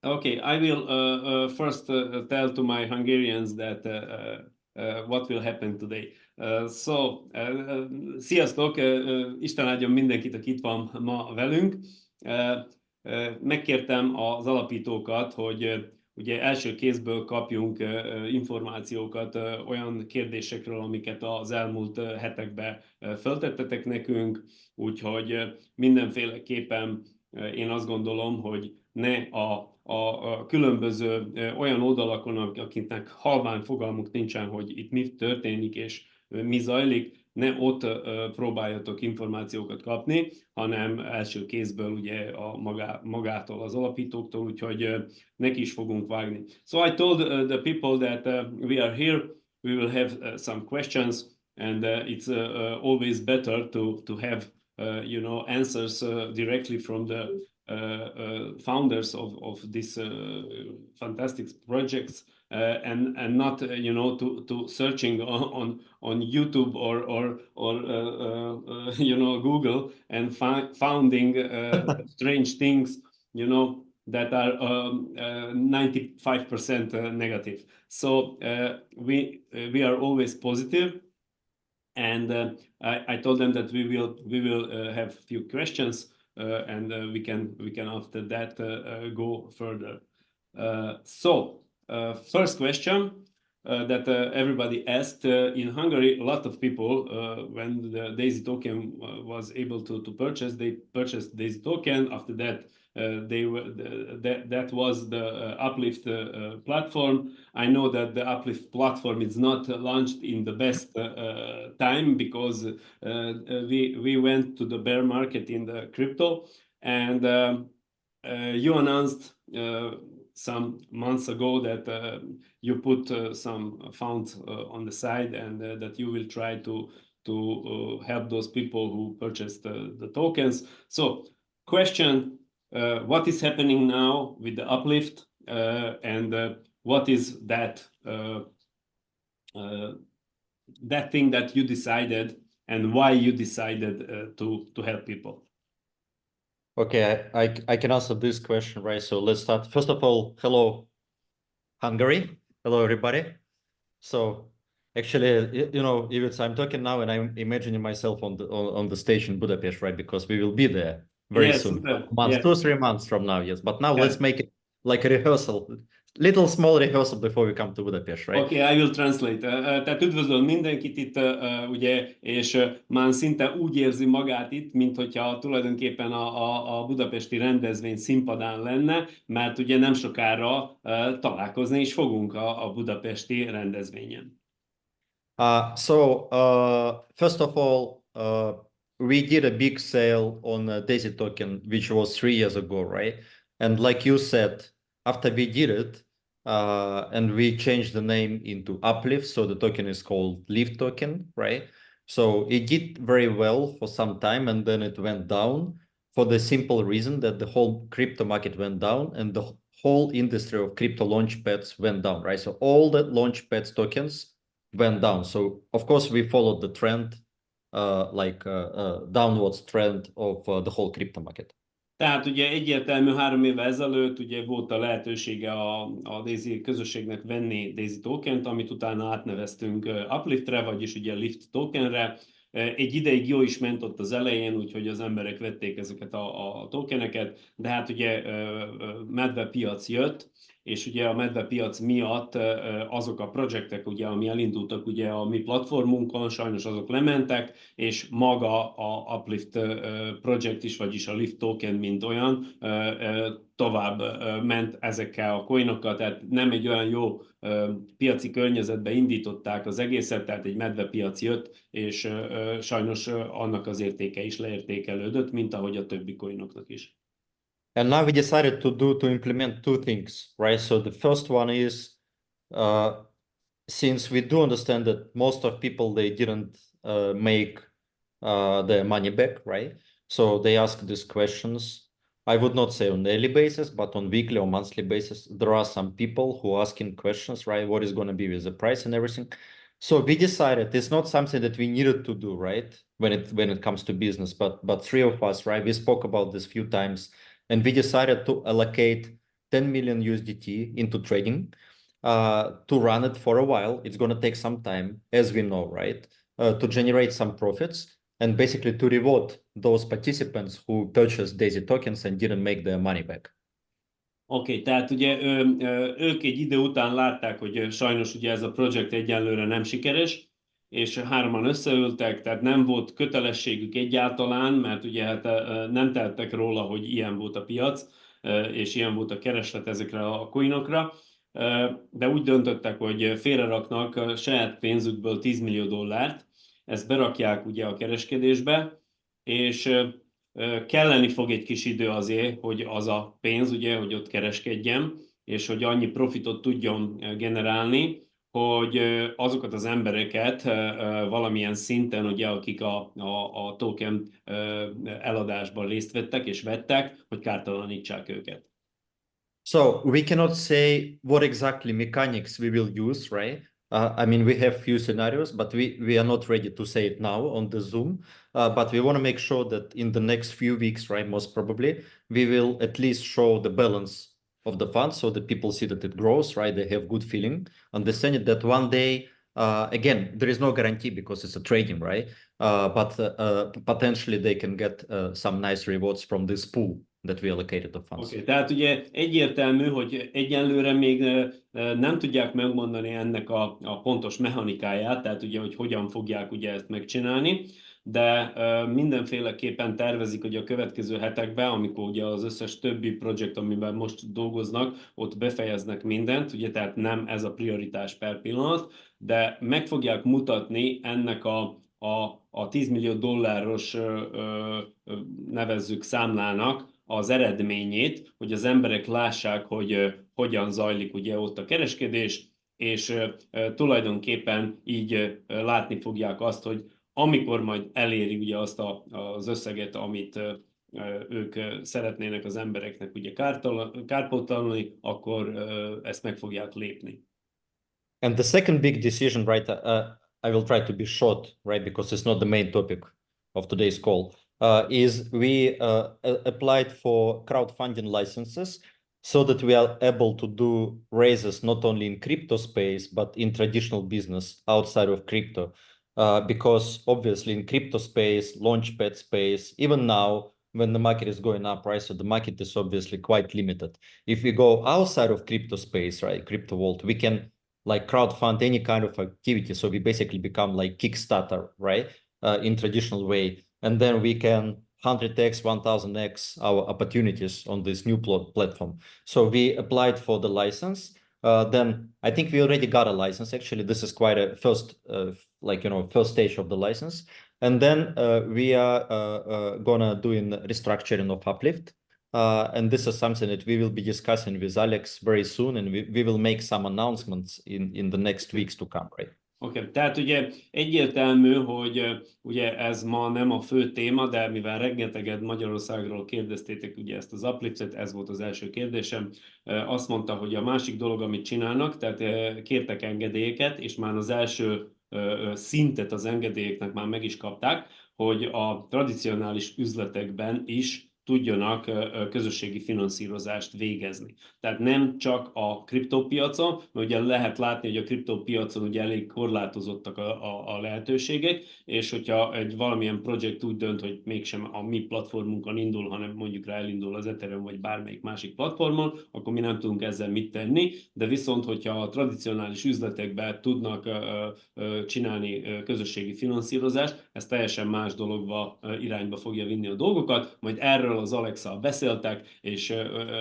Okay, I will first tell to my Hungarians that what will happen today. Sziasztok! Isten áldjon mindenkit, aki itt van ma velünk. Megkértem az alapítókat, hogy ugye első kézből kapjunk információkat olyan kérdésekről, amiket az elmúlt hetekben föltettetek nekünk, úgyhogy mindenféleképpen én azt gondolom, hogy ne a különböző olyan oldalakon, akiknek halvány fogalmuk nincsen, hogy itt mi történik és mi zajlik, ne ott próbáljatok információkat kapni, hanem első kézből ugye magától, az alapítóktól, úgyhogy neki is fogunk vágni. So I told the people that we are here, we will have some questions, and it's always better to have you know, answers directly from the founders of these fantastic projects, and not you know, to searching on YouTube or you know, Google and finding strange things, you know, that are 95% negative. So we are always positive, and I told them that we will have a few questions. And we can after that go further. First question that everybody asked in Hungary. A lot of people, when the Daisy token was able to purchase, they purchased Daisy token. After that, that was the Uplift platform. I know that the Uplift platform is not launched in the best time, because we went to the bear market in the crypto, and you announced some months ago that you put some funds on the side, and that you will try to help those people who purchased the tokens. So question, what is happening now with the Uplift, and what is that that thing that you decided, and why you decided to help people? Okay, I can answer this question, right? So let's start. First of all, hello, Hungary. Hello, everybody. So actually, you know, I'm talking now, and I'm imagining myself on the stage in Budapest, right? Because we will be there very soon, months, 2-3 months from now, yes. But now let's make it like a rehearsal, little small rehearsal before we come to Budapest, right? Okay, I will translate. Tehát üdvözlöm mindenkit itt, ugye, és már szinte úgy érzi magát itt, mint hogyha tulajdonképpen a budapesti rendezvény színpadán lenne, mert ugye nem sokára találkozni is fogunk a budapesti rendezvényen. First of all, we did a big sale on Daisy token, which was 3 years ago, right? And like you said, after we did it, and we changed the name into Uplift, so the token is called Lift token, right? So it did very well for some time, and then it went down for the simple reason that the whole crypto market went down, and the whole industry of crypto launchpads went down, right? So all the launchpads tokens went down. So of course we followed the trend, downwards trend of the whole crypto market. Tehát ugye egyértelmű, 3 évvel ezelőtt ugye volt a lehetősége a Daisy közösségnek venni Daisy tokent, amit utána átneveztünk Upliftre, vagyis ugye Lift tokenre. Egy ideig jó is ment ott az elején, úgyhogy az emberek vették ezeket a tokeneket, de hát ugye medvepiac jött, és ugye a medvepiac miatt azok a projektek, ugye, ami elindultak ugye a mi platformunkon, sajnos azok lementek, és maga a Uplift projekt is, vagyis a Lift token, mint olyan, tovább ment ezekkel a coinokkal, tehát nem egy olyan jó piaci környezetbe indították az egészet, tehát egy medvepiac jött, és sajnos annak az értéke is leértékelődött, mint ahogy a többi coinoknak is. And now we decided to implement 2 things, right? So the first one is, since we do understand that most of people, they didn't make their money back, right? So they ask these questions. I would not say on daily basis, but on weekly or monthly basis, there are some people who are asking questions, right? What is going to be with the price and everything? So we decided it's not something that we needed to do, right? When it comes to business, but 3 of us, right? We spoke about this few times, and we decided to allocate 10 million USDT into trading to run it for a while. It's going to take some time, as we know, right? To generate some profits and basically to reward those participants who purchased Daisy tokens and didn't make their money back. Oké, tehát ugye ők egy idő után látták, hogy sajnos ugye ez a projekt egyenlőre nem sikeres, és hárman összeültek, tehát nem volt kötelességük egyáltalán, mert ugye hát nem tehettek róla, hogy ilyen volt a piac, és ilyen volt a kereslet ezekre a coinokra, de úgy döntöttek, hogy félreraknak saját pénzükből 10 millió dollárt, ezt berakják ugye a kereskedésbe, és kelleni fog egy kis idő azért, hogy az a pénz, ugye, hogy ott kereskedjem, és hogy annyi profitot tudjon generálni, hogy azokat az embereket valamilyen szinten, ugye, akik a token eladásban részt vettek és vettek, hogy kártalanítsák őket. So we cannot say what exactly mechanics we will use, right? I mean, we have few scenarios, but we are not ready to say it now on the Zoom. But we want to make sure that in the next few weeks, right, most probably, we will at least show the balance of the fund so that people see that it grows, right? They have good feeling, understanding that one day, again, there is no guarantee because it's a trading, right? But potentially they can get some nice rewards from this pool that we allocated the funds. Okay, tehát ugye egyértelmű, hogy egyenlőre még nem tudják megmondani ennek a pontos mechanikáját, tehát ugye, hogy hogyan fogják ugye ezt megcsinálni, de mindenféleképpen tervezik, hogy a következő hetekben, amikor ugye az összes többi projekt, amiben most dolgoznak, ott befejeznek mindent, ugye, tehát nem ez a prioritás per pillanat, de meg fogják mutatni ennek a 10 millió dolláros nevezzük számlának az eredményét, hogy az emberek lássák, hogy hogyan zajlik ugye ott a kereskedés, és tulajdonképpen így látni fogják azt, hogy amikor majd eléri ugye azt az összeget, amit ők szeretnének az embereknek ugye kárpótolni, akkor ezt meg fogják lépni. And the second big decision, right, I will try to be short, right, because it's not the main topic of today's call, is we applied for crowdfunding licenses so that we are able to do raises not only in crypto space, but in traditional business outside of crypto. Because obviously in crypto space, launchpad space, even now, when the market is going up, right, so the market is obviously quite limited. If we go outside of crypto space, right, crypto world, we can like crowdfund any kind of activity. So we basically become like Kickstarter, right, in traditional way. And then we can 100x, 1000x our opportunities on this new platform. So we applied for the license. Then I think we already got a license. Actually, this is quite a first, first stage of the license. And then we are gonna do in restructuring of Uplift. And this is something that we will be discussing with Alex very soon, and we will make some announcements in the next weeks to come, right? Oké, tehát ugye egyértelmű, hogy ugye ez ma nem a fő téma, de mivel rengeteget Magyarországról kérdeztétek ugye ezt az Upliftet, ez volt az első kérdésem, azt mondta, hogy a másik dolog, amit csinálnak, tehát kértek engedélyeket, és már az első szintet az engedélyeknek már meg is kapták, hogy a tradicionális üzletekben is tudjanak közösségi finanszírozást végezni. Tehát nem csak a kriptópiacon, mert ugye lehet látni, hogy a kriptópiacon ugye elég korlátozottak a lehetőségek, és hogyha egy valamilyen projekt úgy dönt, hogy mégsem a mi platformunkon indul, hanem mondjuk rá elindul az Ethereum vagy bármelyik másik platformon, akkor mi nem tudunk ezzel mit tenni, de viszont, hogyha a tradicionális üzletekben tudnak csinálni közösségi finanszírozást, ez teljesen más dologba, irányba fogja vinni a dolgokat, majd erről az Alex-szal beszéltek, és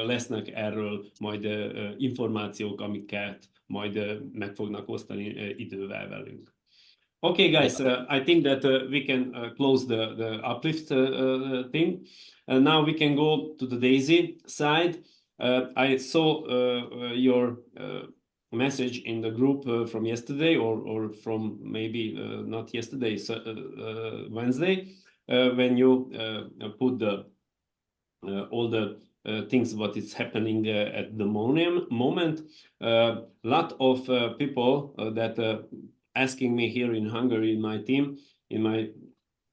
lesznek erről majd információk, amiket majd meg fognak osztani idővel velünk. Okay, guys, I think that we can close the Uplift thing. Now we can go to the Daisy side. I saw your message in the group from yesterday or from maybe not yesterday, Wednesday, when you put the all the things what is happening at the moment. Lot of people that asking me here in Hungary in my team, in my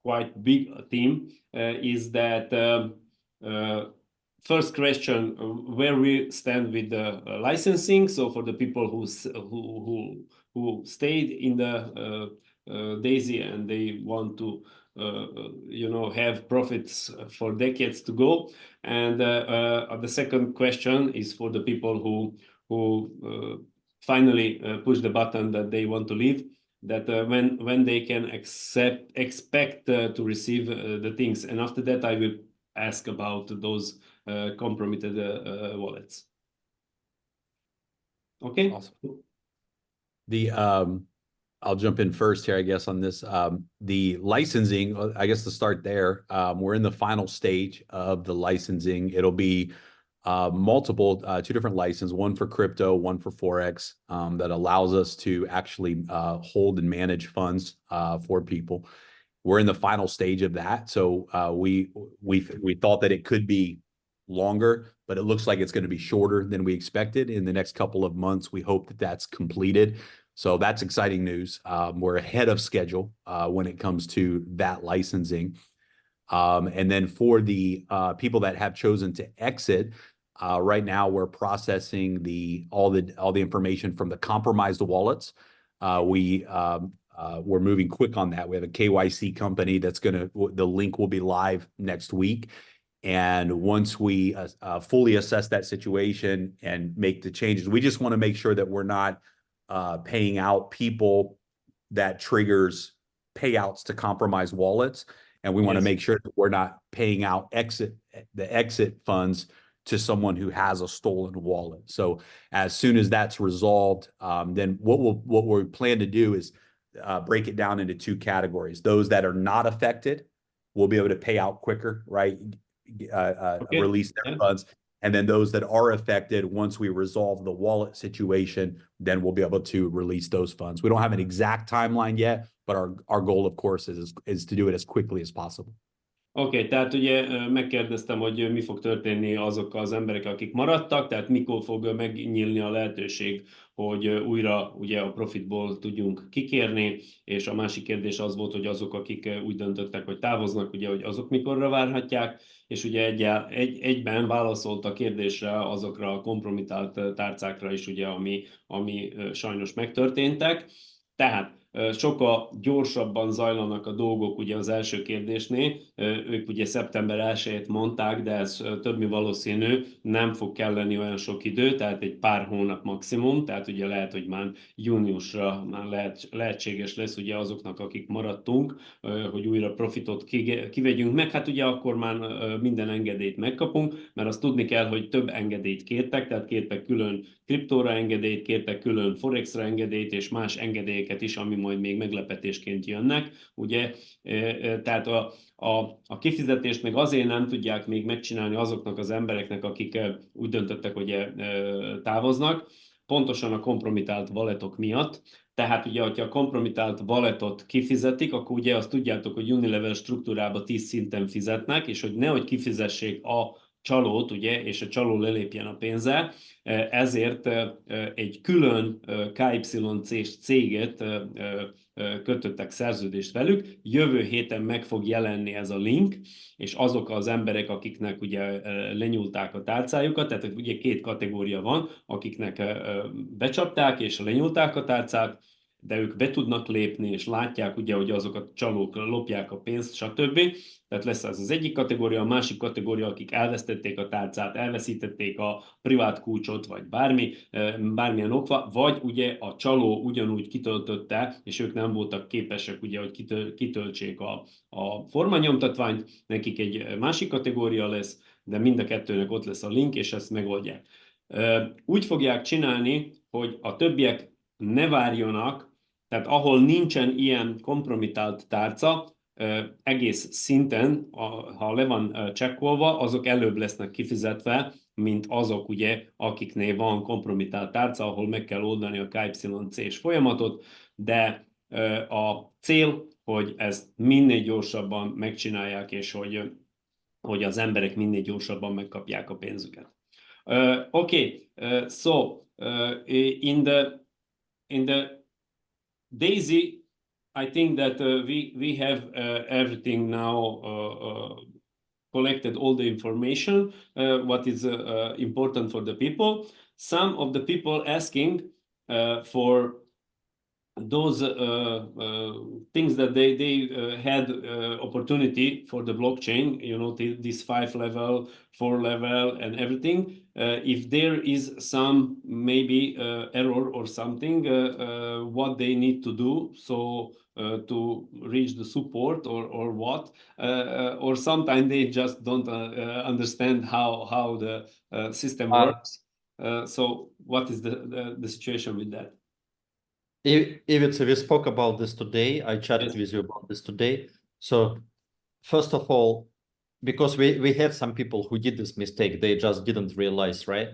quite big team, is that first question, where we stand with the licensing. So for the people who stayed in the Daisy and they want to you know, have profits for decades to go. And the second question is for the people who finally push the button that they want to leave, that when they can expect to receive the things. And after that, I will ask about those compromised wallets. Okay. Awesome. The I'll jump in first here, I guess, on this. The licensing, I guess to start there, we're in the final stage of the licensing. It'll be multiple, two different licenses, one for crypto, one for Forex, that allows us to actually hold and manage funds for people. We're in the final stage of that. So we thought that it could be longer, but it looks like it's going to be shorter than we expected. In the next couple of months, we hope that that's completed. So that's exciting news. We're ahead of schedule when it comes to that licensing. And then for the people that have chosen to exit, right now we're processing all the information from the compromised wallets. We're moving quick on that. We have a KYC company that's the link will be live next week. And once we fully assess that situation and make the changes, we just want to make sure that we're not paying out people that triggers payouts to compromise wallets. And we want to make sure that we're not paying out the exit funds to someone who has a stolen wallet. So as soon as that's resolved, then what we plan to do is break it down into two categories. Those that are not affected will be able to pay out quicker, right? Release their funds. And then those that are affected, once we resolve the wallet situation, then we'll be able to release those funds. We don't have an exact timeline yet, but our goal, of course, is to do it as quickly as possible. Oké, tehát ugye megkérdeztem, hogy mi fog történni azokkal az emberek, akik maradtak, tehát mikor fog megnyílni a lehetőség, hogy újra ugye a profitból tudjunk kikérni, és a másik kérdés az volt, hogy azok, akik úgy döntöttek, hogy távoznak, ugye, hogy azok mikorra várhatják, és ugye egyben válaszolt a kérdésre azokra a kompromitált tárcákra is, ugye, ami sajnos megtörténtek. Tehát sokkal gyorsabban zajlanak a dolgok ugye az első kérdésnél. Ők ugye szeptember 1-ét mondták, de ez több mint valószínű, nem fog kelleni olyan sok idő, tehát egy pár hónap maximum, tehát ugye lehet, hogy már júniusra már lehetséges lesz ugye azoknak, akik maradtunk, hogy újra profitot kivegyünk meg. Hát ugye akkor már minden engedélyt megkapunk, mert azt tudni kell, hogy több engedélyt kértek, tehát kértek külön kriptóra engedélyt, kértek külön Forexra engedélyt, és más engedélyeket is, ami majd még meglepetésként jönnek, ugye, tehát a kifizetést meg azért nem tudják még megcsinálni azoknak az embereknek, akik úgy döntöttek, hogy távoznak, pontosan a kompromitált walletok miatt. Tehát ugye, hogyha a kompromitált walletot kifizetik, akkor ugye azt tudjátok, hogy unilevel struktúrába 10 szinten fizetnek, és hogy nehogy kifizessék a csalót, ugye, és a csaló lelépjen a pénzzel, ezért egy külön KYC-s céget kötöttek szerződést velük. Jövő héten meg fog jelenni ez a link, és azok az emberek, akiknek ugye lenyúlták a tárcájukat, tehát ugye két kategória van, akiknek becsapták és lenyúlták a tárcát, de ők be tudnak lépni, és látják ugye, hogy azok a csalók lopják a pénzt, stb. Tehát lesz az egyik kategória, a másik kategória, akik elvesztették a tárcát, elveszítették a privát kulcsot, vagy bármilyen okva, vagy ugye a csaló ugyanúgy kitöltötte, és ők nem voltak képesek ugye, hogy kitöltsék a formanyomtatványt, nekik egy másik kategória lesz, de mind a kettőnek ott lesz a link, és ezt megoldják. Úgy fogják csinálni, hogy a többiek ne várjonak, tehát ahol nincsen ilyen kompromitált tárca, egész szinten, ha le van csekkolva, azok előbb lesznek kifizetve, mint azok, ugye, akiknél van kompromitált tárca, ahol meg kell oldani a KYC-s folyamatot, de a cél, hogy ezt minél gyorsabban megcsinálják, és hogy az emberek minél gyorsabban megkapják a pénzüket. Okay, so in the Daisy, I think that we have everything now collected all the information, what is important for the people. Some of the people asking for those things that they had opportunity for the blockchain, you know, this 5 level, 4 level and everything. If there is some maybe error or something, what they need to do, so to reach the support or what, or sometimes they just don't understand how the system works. So what is the situation with that? Ivica, we spoke about this today. I chatted with you about this today. So first of all, because we had some people who did this mistake, they just didn't realize, right?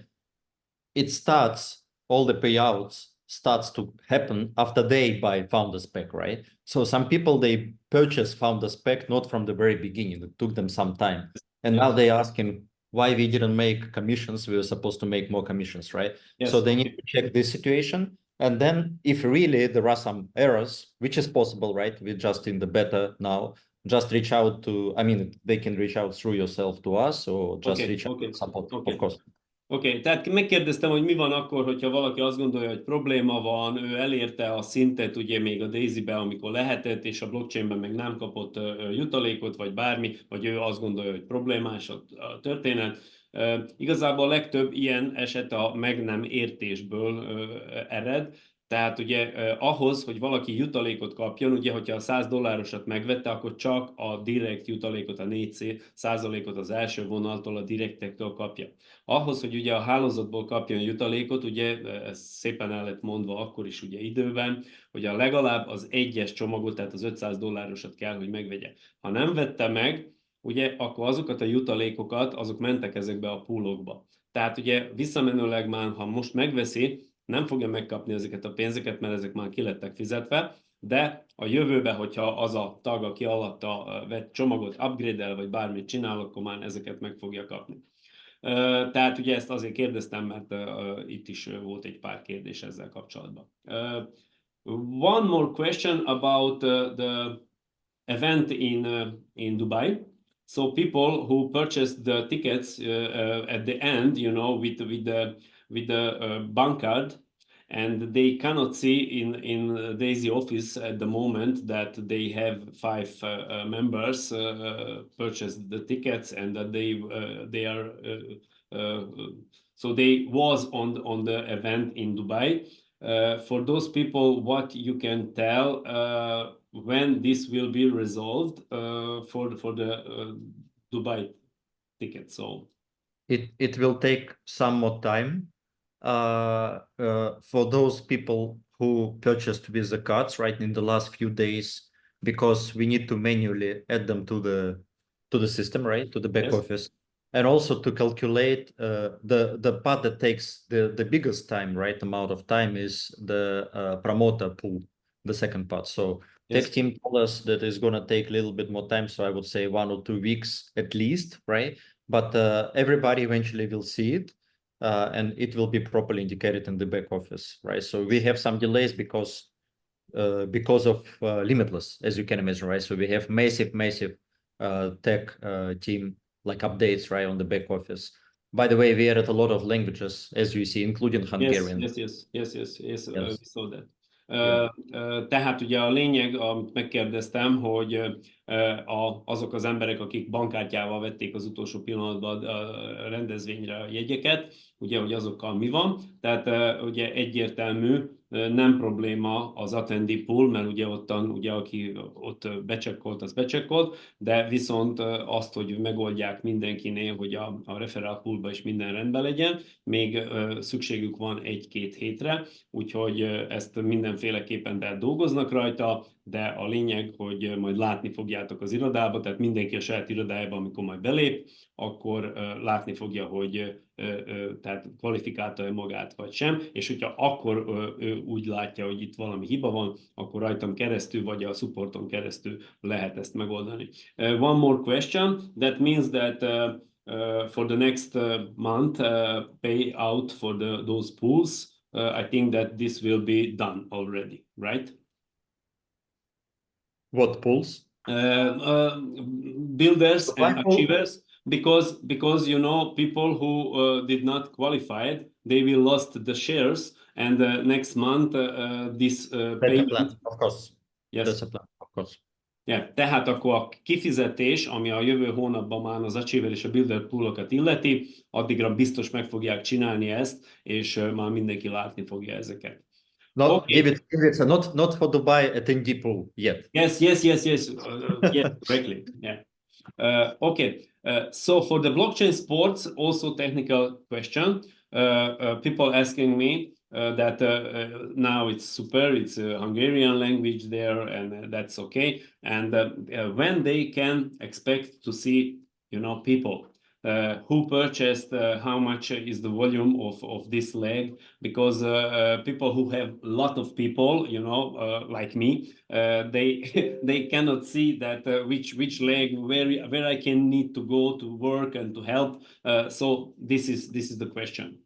It starts, all the payouts starts to happen after they buy founder spec, right? So some people, they purchase founder spec not from the very beginning. It took them some time. And now they're asking why we didn't make commissions. We were supposed to make more commissions, right? Yes. So they need to check this situation. And then if really there are some errors, which is possible, right? We're just in the beta now, just reach out to, I mean, they can reach out through yourself to us or just reach out to support, of course. Oké, tehát megkérdeztem, hogy mi van akkor, hogyha valaki azt gondolja, hogy probléma van, ő elérte a szintet ugye még a Daisy-be, amikor lehetett, és a blockchainben meg nem kapott jutalékot, vagy bármi, vagy ő azt gondolja, hogy problémás a történet. Igazából a legtöbb ilyen eset a meg nem értésből ered. Tehát ugye ahhoz, hogy valaki jutalékot kapjon, ugye, hogyha a $100 megvette, akkor csak a direkt jutalékot, a 4% az első vonaltól, a direktektől kapja. Ahhoz, hogy ugye a hálózatból kapjon jutalékot, ugye ez szépen el lett mondva akkor is ugye időben, hogy a legalább az egyes csomagot, tehát az $500 kell, hogy megvegye. Ha nem vette meg, ugye akkor azokat a jutalékokat, azok mentek ezekbe a poolokba. Tehát ugye visszamenőleg már, ha most megveszi, nem fogja megkapni ezeket a pénzeket, mert ezek már ki lettek fizetve, de a jövőben, hogyha az a tag, aki alatta vett csomagot upgrade-el, vagy bármit csinál, akkor már ezeket meg fogja kapni. Tehát ugye ezt azért kérdeztem, mert itt is volt egy pár kérdés ezzel kapcsolatban. One more question about the event in Dubai. So people who purchased the tickets at the end, you know, with the bank card, and they cannot see in Daisy office at the moment that they have 5 members purchased the tickets, and that they are so they was on the event in Dubai. For those people, what you can tell when this will be resolved for the Dubai ticket? So it will take some more time. For those people who purchased with the cards right in the last few days, because we need to manually add them to the system, right, to the back office, and also to calculate the part that takes the biggest time, right, amount of time is the promoter pool, the second part. So tech team told us that it's going to take a little bit more time, so I would say 1 or 2 weeks at least, right? But everybody eventually will see it. And it will be properly indicated in the back office, right? So we have some delays because of Limitless, as you can imagine, right? So we have massive tech team like updates, right, on the back office. By the way, we added a lot of languages, as you see, including Hungarian. Yes. We saw that. Tehát ugye a lényeg, amit megkérdeztem, hogy azok az emberek, akik bankkártyával vették az utolsó pillanatban a rendezvényre a jegyeket, ugye, hogy azokkal mi van. Tehát ugye egyértelmű, nem probléma az attendee pool, mert ugye ottan, ugye, aki ott becsekkolt, az becsekkolt, de viszont azt, hogy megoldják mindenkinél, hogy a referral poolba is minden rendben legyen, még szükségük van 1-2 hétre, úgyhogy ezt mindenféleképpen dolgoznak rajta, de a lényeg, hogy majd látni fogjátok az irodába, tehát mindenki a saját irodájában, amikor majd belép, akkor látni fogja, hogy tehát kvalifikálta-e magát, vagy sem, és hogyha akkor ő úgy látja, hogy itt valami hiba van, akkor rajtam keresztül, vagy a supporton keresztül lehet ezt megoldani. One more question, that means that for the next month pay out for those pools, I think that this will be done already, right? What pools? Builders and achievers. because you know, people who did not qualify it, they will lost the shares, and next month this payment. Of course. Yes. That's a plan, of course. Yeah, tehát akkor a kifizetés, ami a jövő hónapban már az Achiever és a Builder poolokat illeti, addigra biztos meg fogják csinálni ezt, és már mindenki látni fogja ezeket. Not give it not for Dubai at ND pool yet. Yes, correctly. Yeah. Okay. So for the blockchain sports, also technical question. People asking me that now it's super, it's a Hungarian language there, and that's okay. And when they can expect to see, you know, people who purchased, how much is the volume of this leg, because people who have a lot of people, you know, like me, they cannot see that which leg where I can need to go to work and to help. So this is the question.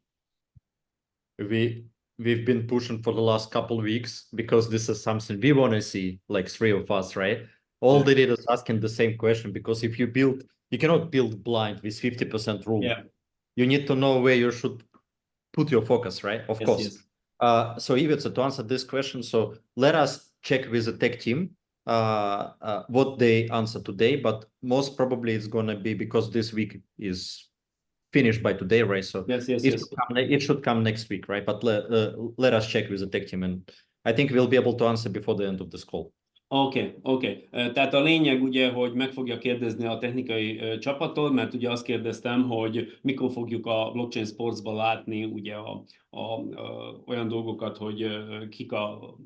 We've been pushing for the last couple of weeks because this is something we want to see, like 3 of us, right? All the leaders asking the same question, because if you build, you cannot build blind with 50% rule. Yeah. You need to know where you should put your focus, right? Of course. Yes. So Ivica, to answer this question, so let us check with the tech team what they answer today, but most probably it's going to be, because this week is finished by today, right? So it should come next week, right? But let us check with the tech team, and I think we'll be able to answer before the end of this call. Oké. Tehát a lényeg ugye, hogy meg fogja kérdezni a technikai csapattól, mert ugye azt kérdeztem, hogy mikor fogjuk a blockchain sportsban látni ugye olyan dolgokat, hogy kik a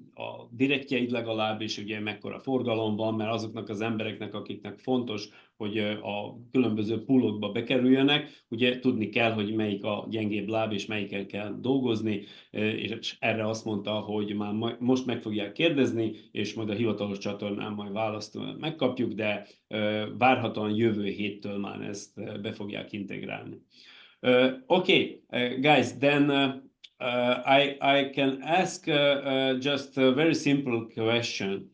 direktjeid legalább, és ugye mekkora forgalom van, mert azoknak az embereknek, akiknek fontos, hogy a különböző poolokba bekerüljenek, ugye tudni kell, hogy melyik a gyengébb láb, és melyiken kell dolgozni, és erre azt mondta, hogy már most meg fogják kérdezni, és majd a hivatalos csatornán majd választ megkapjuk, de várhatóan jövő héttől már ezt be fogják integrálni. Okay, guys, then I can ask just a very simple question.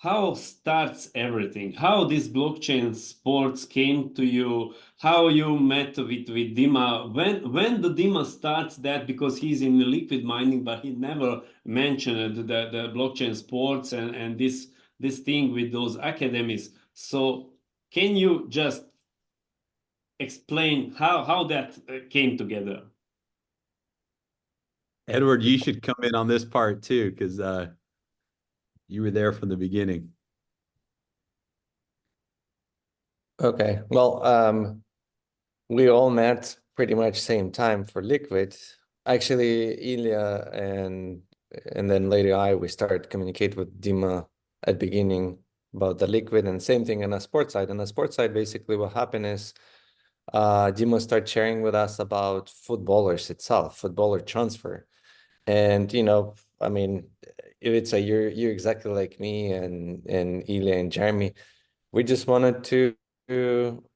How starts everything? How this blockchain sports came to you? How you met with Dima? When the Dima starts that, because he's in liquid mining, but he never mentioned the blockchain sports and this thing with those academies. So can you just explain how that came together? Edward, you should come in on this part too, because you were there from the beginning. Okay, well, we all met pretty much same time for liquid. Actually, Ilya and then later we started communicate with Dima at beginning about the liquid, and same thing on the sports side. On the sports side, basically what happened is Dima started sharing with us about footballers itself, footballer transfer. And, you know, I mean, Ivica, you're exactly like me and Ilya and Jeremy. We just wanted to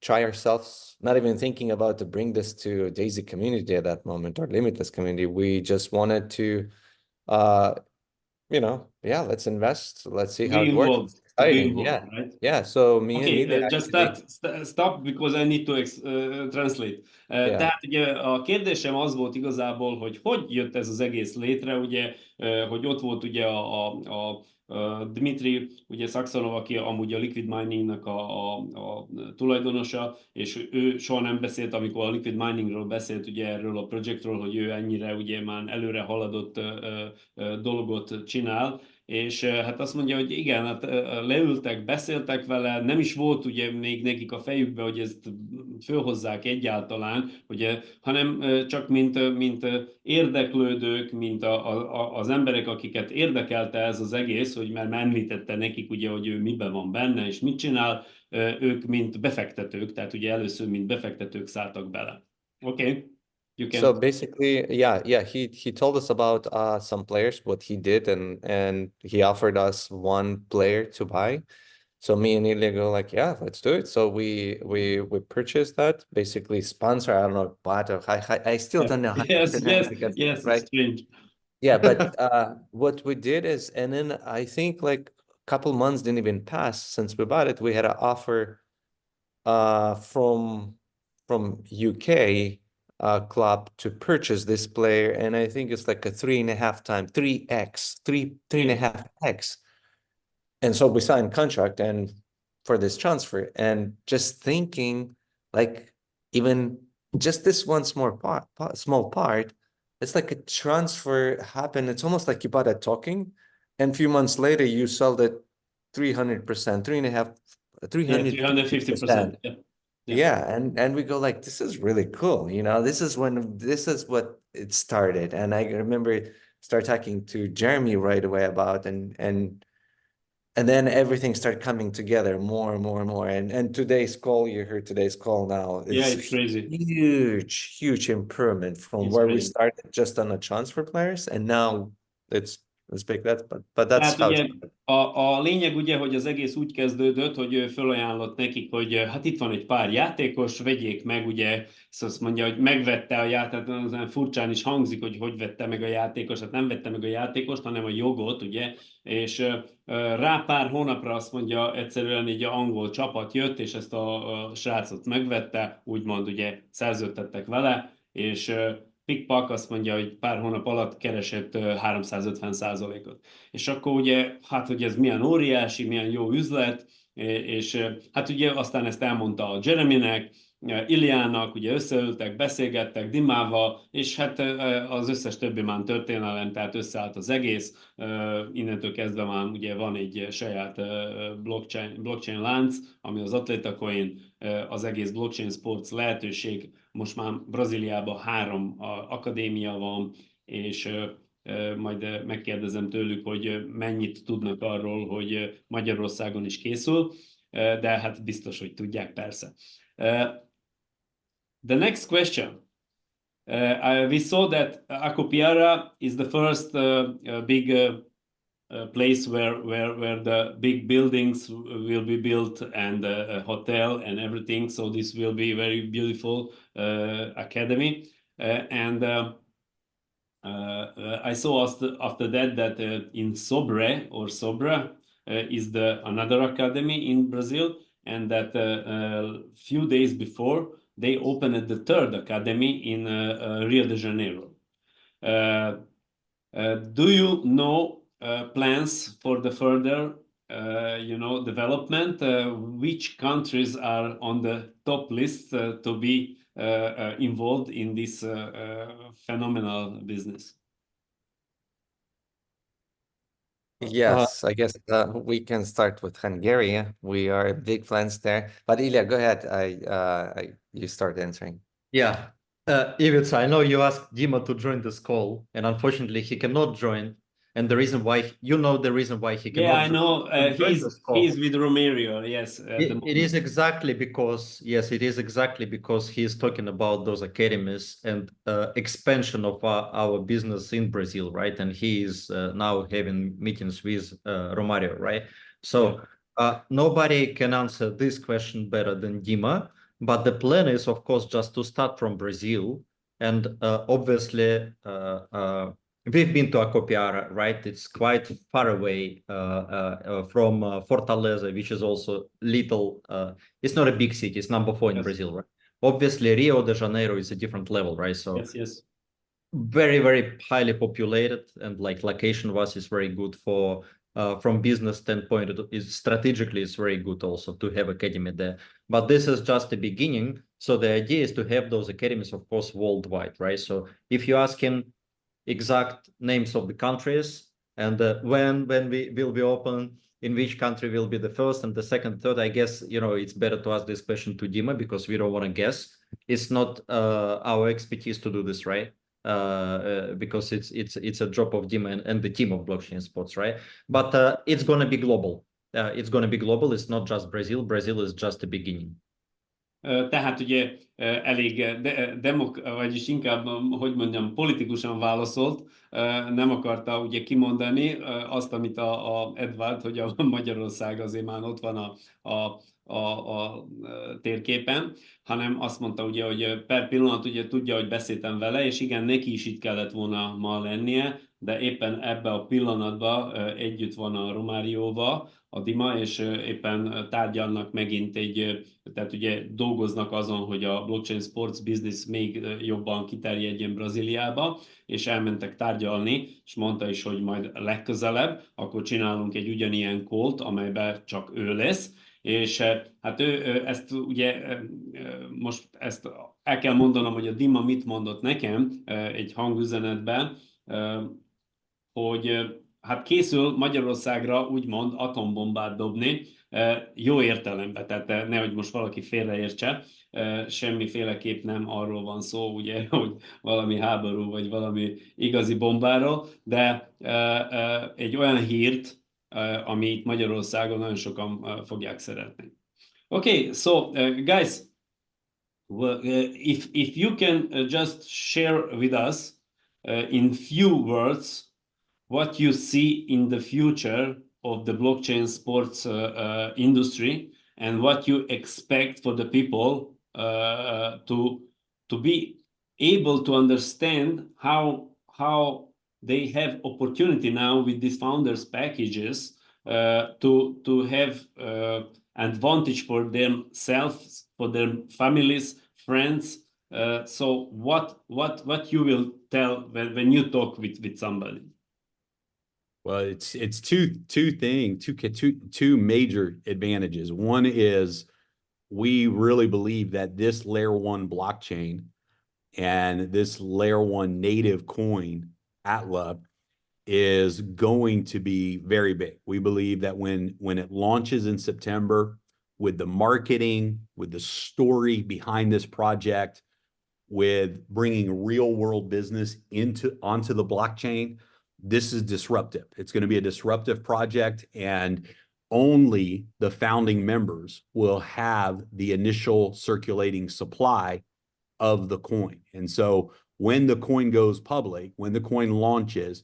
try ourselves, not even thinking about to bring this to Daisy community at that moment, or Limitless community. We just wanted to, you know, yeah, let's invest. Let's see how it works. Exciting, yeah, right? Yeah. So me and Ilya just stop because I need to translate. Tehát ugye a kérdésem az volt igazából, hogy jött ez az egész létre, ugye, hogy ott volt ugye a Dmitri, ugye Saxonov, aki amúgy a liquid miningnak a tulajdonosa, és ő soha nem beszélt, amikor a liquid miningról beszélt, ugye erről a projektről, hogy ő ennyire ugye már előre haladott dolgot csinál, és hát azt mondja, hogy igen, hát leültek, beszéltek vele, nem is volt ugye még nekik a fejükbe, hogy ezt fölhozzák egyáltalán, ugye, hanem csak mint érdeklődők, mint az emberek, akiket érdekelte ez az egész, hogy már említette nekik ugye, hogy ő miben van benne, és mit csinál, ők mint befektetők, tehát ugye először mint befektetők szálltak bele. Okay. So basically, he told us about some players, what he did, and he offered us one player to buy. So me and Ilya go like, yeah, let's do it. So we purchased that, basically sponsor. I don't know, but I still don't know. Yes, right? Strange. Yeah, but what we did is, and then I think like a couple months didn't even pass since we bought it. We had an offer from UK club to purchase this player, and I think it's like a 3.5x. And so we signed contract and for this transfer, and just thinking like even just this one small part, it's like a transfer happened. It's almost like you bought a token, and a few months later you sold it 300%, 350%. Yeah, and we go like, this is really cool, you know. This is what it started, and I remember start talking to Jeremy right away about and then everything started coming together more and more. And today's call, you heard today's call now. It's crazy. Huge improvement from It's where we crazy. started just on the transfer players, and now let's pick that. But that's Tehát how. ugye a lényeg ugye, hogy az egész úgy kezdődött, hogy ő fölajánlott nekik, hogy hát itt van egy pár játékos, vegyék meg, ugye, szóval azt mondja, hogy megvette a játékot, az furcsán is hangzik, hogy vette meg a játékos, hát nem vette meg a játékost, hanem a jogot, ugye, és rá pár hónapra azt mondja, egyszerűen egy angol csapat jött, és ezt a srácot megvette, úgymond ugye szerződtettek vele, és Pikpak azt mondja, hogy pár hónap alatt keresett 350%-ot. És akkor ugye, hát hogy ez milyen óriási, milyen jó üzlet, és hát ugye aztán ezt elmondta a Jeremynek, Iliának, ugye összeültek, beszélgettek Dimával, és hát az összes többi már történelem, tehát összeállt az egész, innentől kezdve már ugye van egy saját blockchain lánc, ami az Atléta Coin, az egész blockchain sports lehetőség, most már Brazíliában 3 akadémia van, és majd megkérdezem tőlük, hogy mennyit tudnak arról, hogy Magyarországon is készül, de hát biztos, hogy tudják persze. The next question. We saw that Acopiara is the first big place where the big buildings will be built and a hotel and everything. So this will be very beautiful academy. And I saw after that in Sobra is another academy in Brazil, and that few days before they opened the 3rd academy in Rio de Janeiro. Do you know plans for the further development? Which countries are on the top list to be involved in this phenomenal business? Yes, I guess we can start with Hungary. We are big fans there. But Ilya, go ahead. You start answering. Yeah. Ivica, I know you asked Dima to join this call, and unfortunately he cannot join. And the reason why, the reason why he cannot. Yeah, I know. He's with Romario. Yes. It is exactly because, yes, it is exactly because he is talking about those academies and expansion of our business in Brazil, right? And he is now having meetings with Romario, right? So nobody can answer this question better than Dima. But the plan is, of course, just to start from Brazil. And obviously, we've been to Acopiara, right? It's quite far away from Fortaleza, which is also little, it's not a big city, it's number 4 in Brazil, right? Obviously, Rio de Janeiro is a different level, right? So yes. Very, very highly populated, and like location-wise is very good for, from business standpoint, strategically it's very good also to have academy there. But this is just the beginning. So the idea is to have those academies, of course, worldwide, right? So if you ask him exact names of the countries and when we will be open, in which country will be the first and the second, third, I guess, it's better to ask this question to Dima because we don't want to guess. It's not our expertise to do this, right? Because it's a job of Dima and the team of Blockchain Sports, right? But it's going to be global. It's going to be global. It's not just Brazil. Brazil is just the beginning. Tehát ugye elég vagyis inkább, hogy mondjam, politikusan válaszolt, nem akarta ugye kimondani azt, amit a Edward, hogy a Magyarország azért már ott van a térképen, hanem azt mondta ugye, hogy per pillanat ugye tudja, hogy beszéltem vele, és igen, neki is itt kellett volna ma lennie, de éppen ebbe a pillanatban együtt van a Romárióval a Dima, és éppen tárgyalnak megint tehát ugye dolgoznak azon, hogy a blockchain sports business még jobban kiterjedjen Brazíliába, és elmentek tárgyalni, és mondta is, hogy majd legközelebb, akkor csinálunk egy ugyanilyen call-t, amelyben csak ő lesz, és hát ő ezt ugye most ezt el kell mondanom, hogy a Dima mit mondott nekem egy hangüzenetben, hogy hát készül Magyarországra úgymond atombombát dobni, jó értelemben, tehát nehogy most valaki félreértse, semmiféleképp nem arról van szó, ugye, hogy valami háború, vagy valami igazi bombáról, de egy olyan hírt, amit Magyarországon nagyon sokan fogják szeretni. Okay, so guys, well, if you can just share with us in few words what you see in the future of the blockchain sports industry and what you expect for the people to be able to understand how they have opportunity now with these founders packages to have advantage for themselves, for their families, friends. So what you will tell when you talk with somebody? Well, it's two major advantages. One is we really believe that this layer one blockchain and this layer one native coin, Atla, is going to be very big. We believe that when it launches in September, with the marketing, with the story behind this project, with bringing real world business onto the blockchain, this is disruptive. It's going to be a disruptive project, and only the founding members will have the initial circulating supply of the coin. And so when the coin goes public, when the coin launches,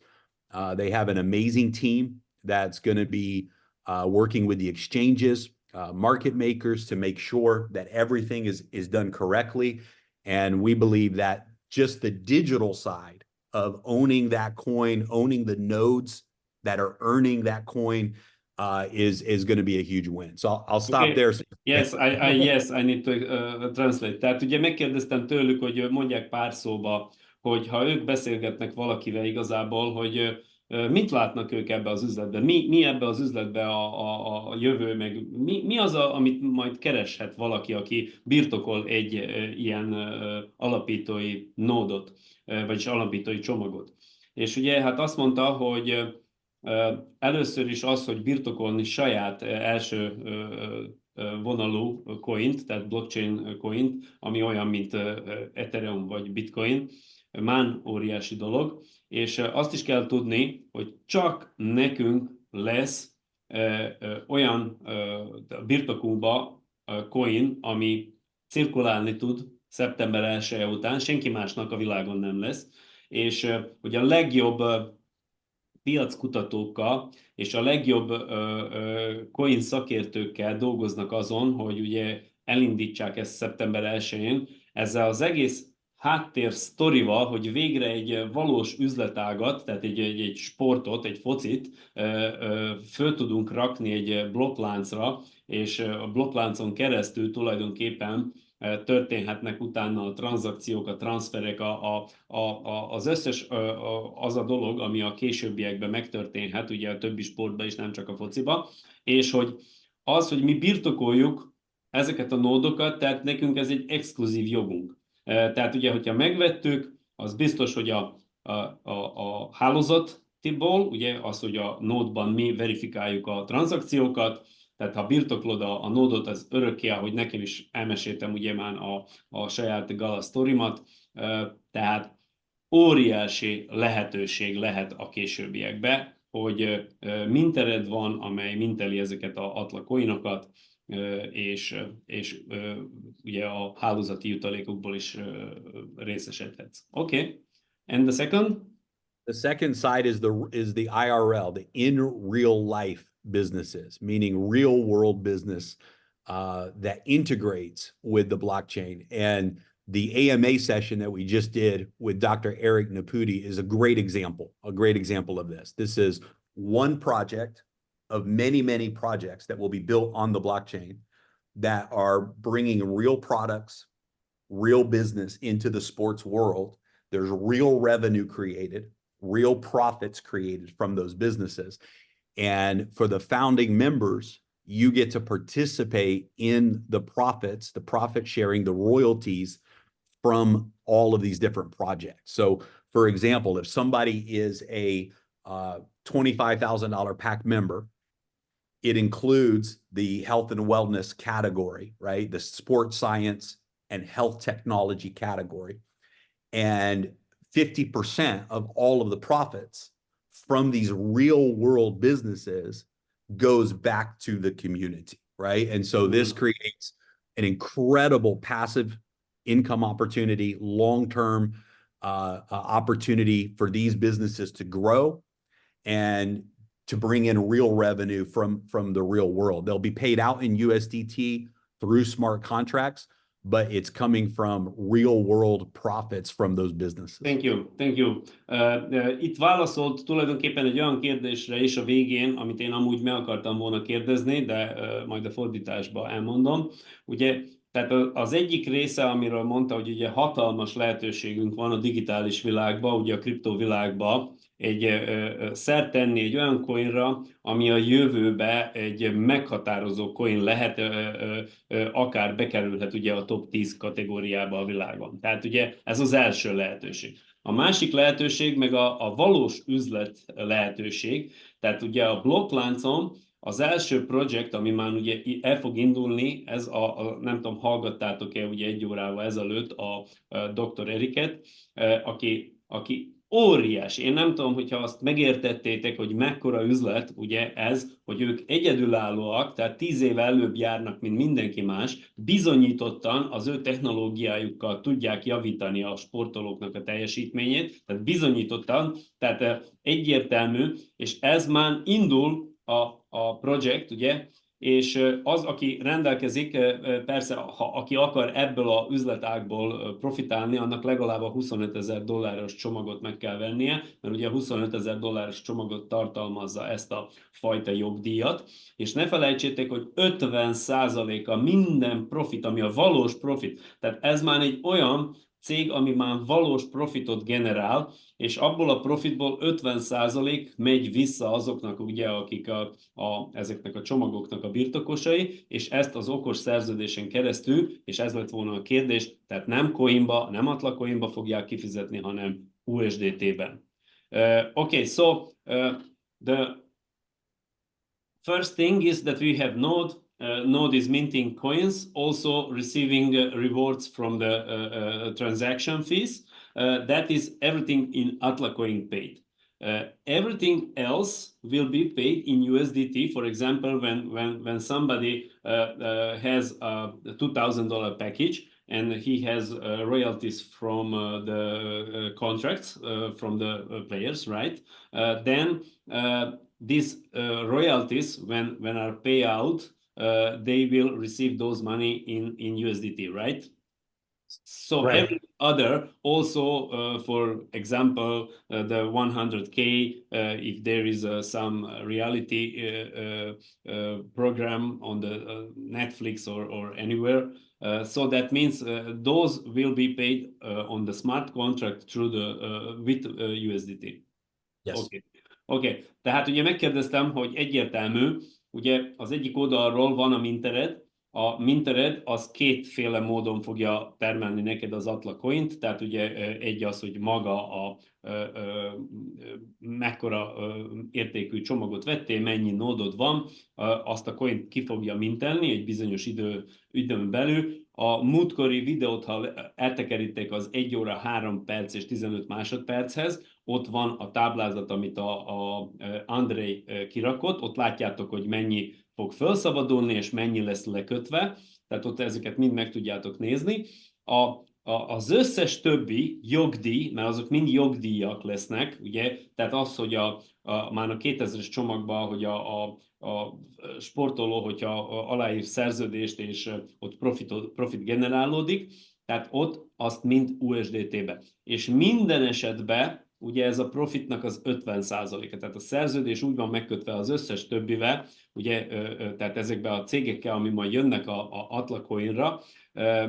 they have an amazing team that's going to be working with the exchanges, market makers, to make sure that everything is done correctly. And we believe that just the digital side of owning that coin, owning the nodes that are earning that coin, is going to be a huge win. So I'll stop there. Yes, I need to translate. Tehát ugye megkérdeztem tőlük, hogy mondják pár szóba, hogy ha ők beszélgetnek valakivel igazából, hogy mit látnak ők ebbe az üzletben, mi ebbe az üzletbe a jövő, meg mi az, amit majd kereshet valaki, aki birtokol egy ilyen alapítói nódot, vagyis alapítói csomagot. És ugye hát azt mondta, hogy először is az, hogy birtokolni saját első vonalú coint, tehát blockchain coint, ami olyan, mint Ethereum vagy Bitcoin, már óriási dolog, és azt is kell tudni, hogy csak nekünk lesz olyan birtokunkba coin, ami cirkulálni tud szeptember 1-e után, senki másnak a világon nem lesz, és hogy a legjobb piackutatókkal és a legjobb coin szakértőkkel dolgoznak azon, hogy ugye elindítsák ezt szeptember 1-én, ezzel az egész háttér sztorival, hogy végre egy valós üzletágat, tehát egy sportot, egy focit föl tudunk rakni egy blokkláncra, és a blokkláncon keresztül tulajdonképpen történhetnek utána a tranzakciók, a transferek, az összes az a dolog, ami a későbbiekben megtörténhet, ugye a többi sportban is, nem csak a fociba, és hogy mi birtokoljuk ezeket a nódokat, tehát nekünk ez egy exkluzív jogunk. Tehát ugye, hogyha megvettük, az biztos, hogy a hálózatból, ugye az, hogy a nódban mi verifikáljuk a tranzakciókat, tehát ha birtoklod a nódot, az örökké, ahogy nekem is elmeséltem ugye már a saját gala sztorimat, tehát óriási lehetőség lehet a későbbiekbe, hogy mintered van, amely minteli ezeket a Atla coinokat, és ugye a hálózati jutalékokból is részesedhetsz. Okay. And the second? The second side is the IRL, the in real life businesses, meaning real world business that integrates with the blockchain. And The AMA session that we just did with Dr. Eric Naputi is a great example of this. This is one project of many, many projects that will be built on the blockchain that are bringing real products, real business into the sports world. There's real revenue created, real profits created from those businesses. And for the founding members, you get to participate in the profits, the profit sharing, the royalties from all of these different projects. So for example, if somebody is a $25,000 PAC member, it includes the health and wellness category, right? The sports science and health technology category. And 50% of all of the profits from these real world businesses goes back to the community, right? And so this creates an incredible passive income opportunity, long-term opportunity for these businesses to grow and to bring in real revenue from the real world. They'll be paid out in USDT through smart contracts, but it's coming from real world profits from those businesses. Thank you. Itt válaszolt tulajdonképpen egy olyan kérdésre is a végén, amit én amúgy meg akartam volna kérdezni, de majd a fordításba elmondom. Ugye, tehát az egyik része, amiről mondta, hogy ugye hatalmas lehetőségünk van a digitális világban, ugye a kriptovilágban, szert tenni egy olyan coinra, ami a jövőbe egy meghatározó coin lehet, akár bekerülhet ugye a top 10 kategóriába a világon. Tehát ugye ez az első lehetőség. A másik lehetőség meg a valós üzlet lehetőség, tehát ugye a blokkláncon az első projekt, ami már ugye el fog indulni, ez nem tudom, hallgattátok-e ugye 1 órával ezelőtt a Dr. Eriket, aki óriás. Én nem tudom, hogyha azt megértettétek, hogy mekkora üzlet, ugye ez, hogy ők egyedülállóak, tehát 10 éve előbb járnak, mint mindenki más, bizonyítottan az ő technológiájukkal tudják javítani a sportolóknak a teljesítményét, tehát bizonyítottan, tehát egyértelmű, és ez már indul a projekt, ugye, és az, aki rendelkezik, persze, aki akar ebből az üzletágból profitálni, annak legalább a $25,000 csomagot meg kell vennie, mert ugye a $25,000 csomagot tartalmazza ezt a fajta jogdíjat, és ne felejtsétek, hogy 50%-a minden profit, ami a valós profit, tehát ez már egy olyan cég, ami már valós profitot generál, és abból a profitból 50% megy vissza azoknak, ugye, akik ezeknek a csomagoknak a birtokosai, és ezt az okos szerződésen keresztül, és ez lett volna a kérdés, tehát nem coinba, nem atlacoinba fogják kifizetni, hanem USDT-ben. Okay, so the first thing is that we have Node. Node is minting coins, also receiving rewards from the transaction fees. That is everything in Atlacoin paid. Everything else will be paid in USDT. For example, when somebody has a $2,000 package and he has royalties from the contracts from the players, right? Then these royalties, when are paid out, they will receive those money in USDT, right? So right. Every other also, for example, the 100K, if there is some reality program on the Netflix or anywhere, so that means those will be paid on the smart contract through the with USDT. Yes. Okay. Tehát ugye megkérdeztem, hogy egyértelmű, ugye az egyik oldalról van a mintered. A mintered az kétféle módon fogja termelni neked az Atlacoint, tehát ugye egy az, hogy maga mekkora értékű csomagot vettél, mennyi nódod van, azt a coint ki fogja mintelni egy bizonyos időn belül. A múltkori videót, ha eltekeríték az 1 óra 3 perc és 15 másodperchez, ott van a táblázat, amit a Andrei kirakott, ott látjátok, hogy mennyi fog felszabadulni, és mennyi lesz lekötve, tehát ott ezeket mind meg tudjátok nézni. Az összes többi jogdíj, mert azok mind jogdíjak lesznek, ugye, tehát az, hogy már a 2000-es csomagban, hogy a sportoló, hogyha aláír szerződést, és ott profit generálódik, Tehát ott azt mind USDT-be. És minden esetben ugye ez a profitnak az 50%-a. Tehát a szerződés úgy van megkötve az összes többivel, ugye, tehát ezekben a cégekkel, ami majd jönnek a Atlacoinra,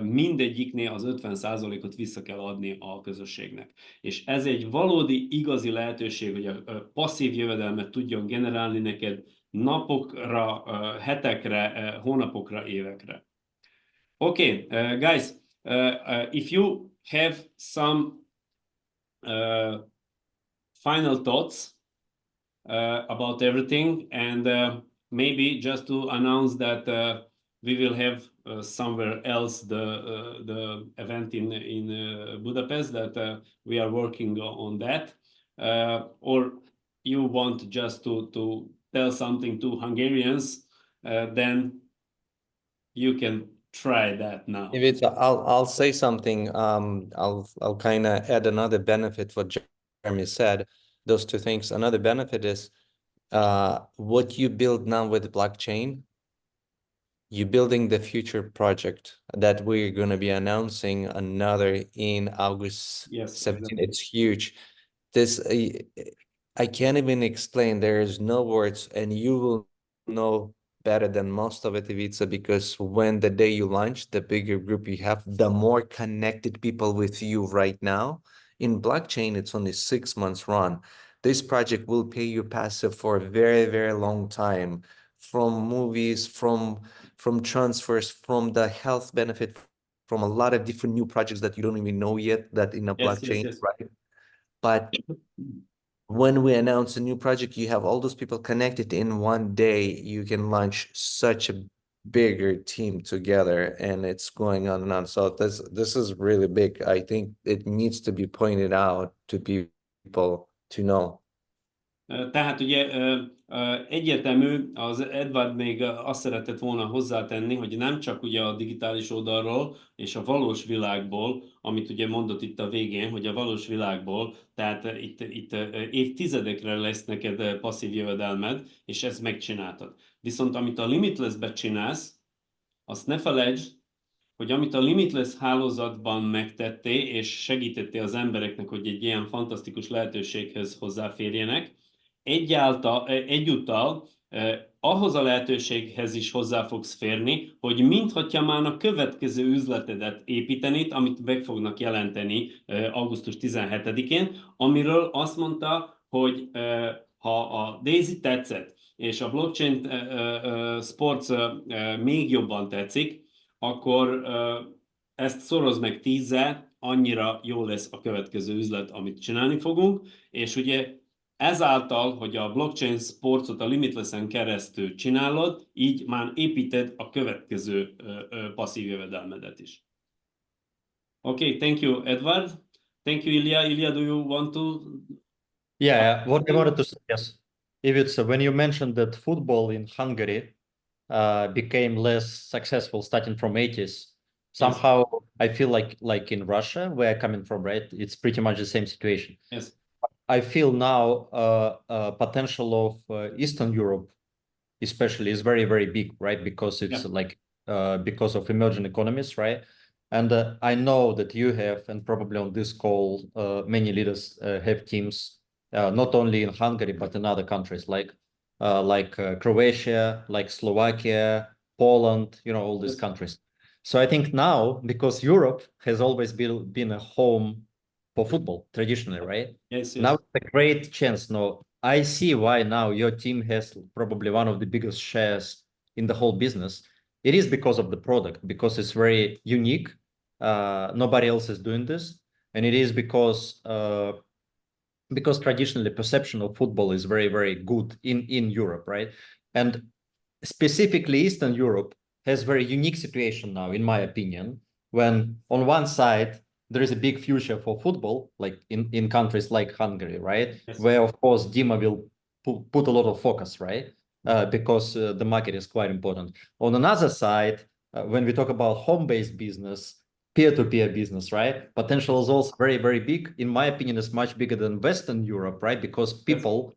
mindegyiknél az 50%-ot vissza kell adni a közösségnek. És ez egy valódi, igazi lehetőség, hogy a passzív jövedelmet tudjon generálni neked napokra, hetekre, hónapokra, évekre. Okay, guys, if you have some final thoughts about everything, and maybe just to announce that we will have somewhere else the event in Budapest, that we are working on that, or you want just to tell something to Hungarians, then you can try that now. Ivica, I'll say something. I'll kind of add another benefit what Jeremy said. Those two things. Another benefit is what you build now with the blockchain. You're building the future project that we're going to be announcing another in August 17. It's huge. This I can't even explain. There is no words, and you will know better than most of it, Ivica, because when the day you launch, the bigger group you have, the more connected people with you right now. In blockchain, it's only 6 months run. This project will pay you passive for a very, very long time, from movies, from transfers, from the health benefit, from a lot of different new projects that you don't even know yet that in a blockchain, right? But when we announce a new project, you have all those people connected in one day. You can launch such a bigger team together, and it's going on and on. So this is really big. I think it needs to be pointed out to people to know. Tehát ugye egyértelmű, az Edward még azt szeretett volna hozzátenni, hogy nem csak ugye a digitális oldalról és a valós világból, amit ugye mondott itt a végén, hogy a valós világból, tehát itt évtizedekre lesz neked passzív jövedelmed, és ezt megcsináltad. Viszont amit a Limitless-be csinálsz, azt ne felejtsd, hogy amit a Limitless hálózatban megtettél, és segítettél az embereknek, hogy egy ilyen fantasztikus lehetőséghez hozzáférjenek, egyúttal ahhoz a lehetőséghez is hozzá fogsz férni, hogy minthatja már a következő üzletedet építenéd, amit meg fognak jelenteni augusztus 17-én, amiről azt mondta, hogy ha a Daisy tetszett, és a blockchain sports még jobban tetszik, akkor ezt szorozd meg 10-zel, annyira jó lesz a következő üzlet, amit csinálni fogunk, és ugye ezáltal, hogy a blockchain sportot a Limitless-en keresztül csinálod, így már építed a következő passzív jövedelmedet is. Okay, thank you, Edward. Thank you, Ilya. Ilya, do you want to? Yeah, what I wanted to say, yes. Ivica, when you mentioned that football in Hungary became less successful starting from 80s, somehow I feel like in Russia, where I'm coming from, right? It's pretty much the same situation. Yes. I feel now potential of Eastern Europe, especially, is very, very big, right? Because it's because of emerging economies, right? And I know that you have, and probably on this call, many leaders have teams, not only in Hungary, but in other countries like Croatia, like Slovakia, Poland, you know, all these countries. So I think now, because Europe has always been a home for football traditionally, right? Yes. Now it's a great chance. No, I see why now your team has probably one of the biggest shares in the whole business. It is because of the product, because it's very unique. Nobody else is doing this, and it is because traditionally perception of football is very, very good in Europe, right? And specifically Eastern Europe has very unique situation now, in my opinion, when on one side there is a big future for football, like in countries like Hungary, right? Yes. Where of course Dima will put a lot of focus, right? Because the market is quite important. On another side, when we talk about home-based business, peer-to-peer business, right? Potential is also very, very big. In my opinion, it's much bigger than Western Europe, right? Because people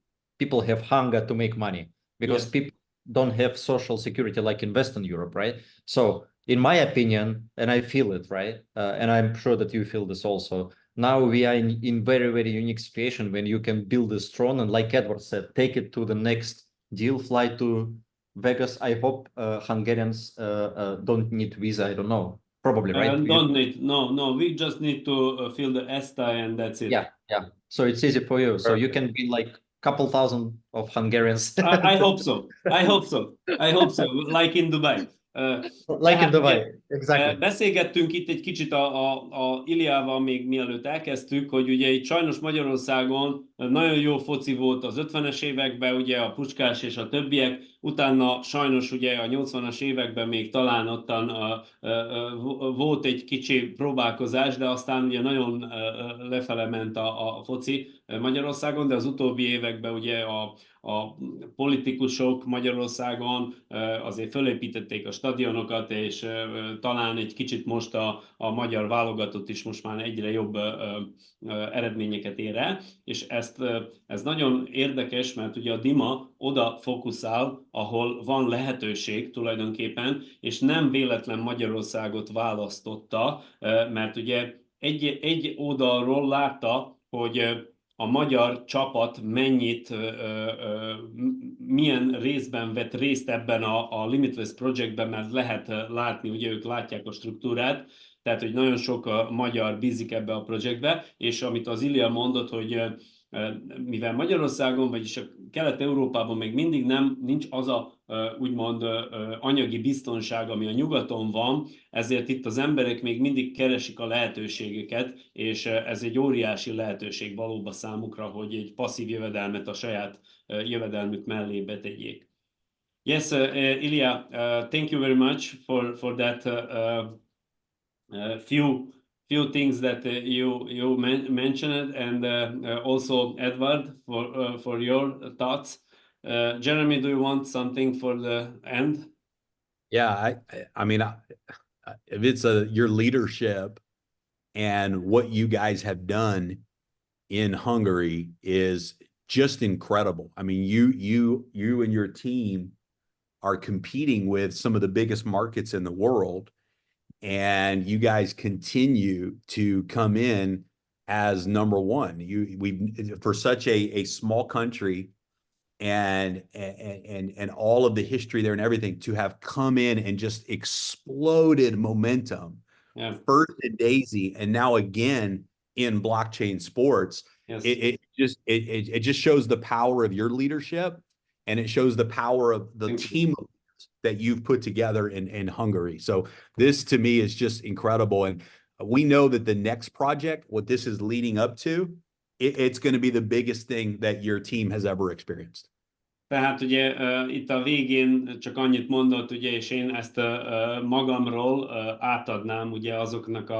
have hunger to make money, because people don't have social security like in Western Europe, right? So in my opinion, and I feel it, right? And I'm sure that you feel this also. Now we are in very, very unique situation when you can build this throne and, like Edward said, take it to the next deal, fly to Vegas. I hope Hungarians don't need visa. I don't know. Probably, right? Don't need, no, we just need to fill the ESTA and that's it. Yeah. So it's easy for you. So you can be like couple thousand of Hungarians. I hope so. I hope so. I hope so. Like in Dubai. Like in Dubai, exactly. Beszélgettünk itt egy kicsit a Iliával még mielőtt elkezdtük, hogy ugye itt sajnos Magyarországon nagyon jó foci volt az 50-es években, ugye a Puskás és a többiek, utána sajnos ugye a 80-as években még talán ottan volt egy kicsi próbálkozás, de aztán ugye nagyon lefele ment a foci Magyarországon, de az utóbbi években ugye a politikusok Magyarországon azért fölépítették a stadionokat, és talán egy kicsit most a magyar válogatott is most már egyre jobb eredményeket ér el, és ez nagyon érdekes, mert ugye a Dima oda fókuszál, ahol van lehetőség tulajdonképpen, és nem véletlen Magyarországot választotta, mert ugye egy oldalról látta, hogy a magyar csapat milyen részben vett részt ebben a Limitless projektben, mert lehet látni, ugye ők látják a struktúrát, tehát hogy nagyon sok magyar bízik ebbe a projektbe, és amit az Ilya mondott, hogy mivel Magyarországon, vagyis a Kelet-Európában még mindig nincs az a úgymond anyagi biztonság, ami a nyugaton van, ezért itt az emberek még mindig keresik a lehetőségeket, és ez egy óriási lehetőség valóban számukra, hogy egy passzív jövedelmet a saját jövedelmük mellé betegyék. Yes, Ilya, thank you very much for that few things that you mentioned, and also Edward for your thoughts. Jeremy, do you want something for the end? Yeah, I mean, if it's your leadership and what you guys have done in Hungary is just incredible. I mean, you and your team are competing with some of the biggest markets in the world, and you guys continue to come in as number one. We for such a small country and all of the history there and everything, to have come in and just exploded momentum. Yeah. First in Daisy and now again in blockchain sports. Yes. It just shows the power of your leadership, and it shows the power of the team that you've put together in Hungary. So this to me is just incredible. And we know that the next project, what this is leading up to, it's going to be the biggest thing that your team has ever experienced. Tehát ugye itt a végén csak annyit mondott, ugye, és én ezt magamról átadnám ugye azoknak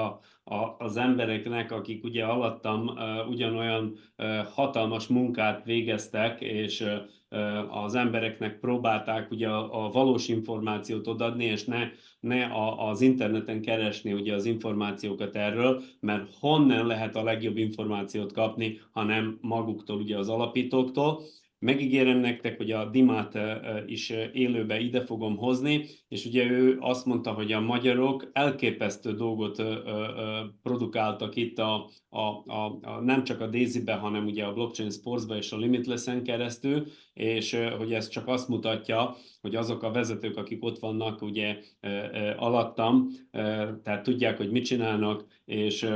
az embereknek, akik ugye alattam ugyanolyan hatalmas munkát végeztek, és az embereknek próbálták ugye a valós információt odaadni, és ne az interneten keresni ugye az információkat erről, mert honnan lehet a legjobb információt kapni, hanem maguktól, ugye az alapítóktól. Megígérem nektek, hogy a Dimát is élőbe ide fogom hozni, és ugye ő azt mondta, hogy a magyarok elképesztő dolgot produkáltak itt nem csak a Daisy-be, hanem ugye a blockchain sportsba és a Limitless-en keresztül, és hogy ez csak azt mutatja, hogy azok a vezetők, akik ott vannak ugye alattam, tehát tudják, hogy mit csinálnak, és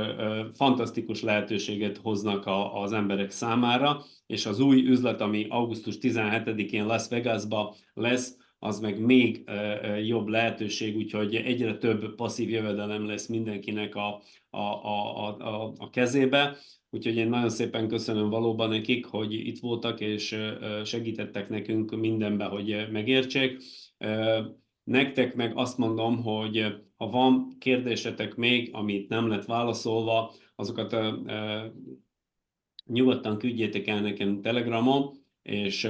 fantasztikus lehetőséget hoznak az emberek számára, és az új üzlet, ami augusztus 17-én Las Vegasba lesz, az meg még jobb lehetőség, úgyhogy egyre több passzív jövedelem lesz mindenkinek a kezébe. Úgyhogy én nagyon szépen köszönöm valóban nekik, hogy itt voltak, és segítettek nekünk mindenben, hogy megértsék. Nektek meg azt mondom, hogy ha van kérdésetek még, amit nem lett válaszolva, azokat nyugodtan küldjétek el nekem Telegramon, és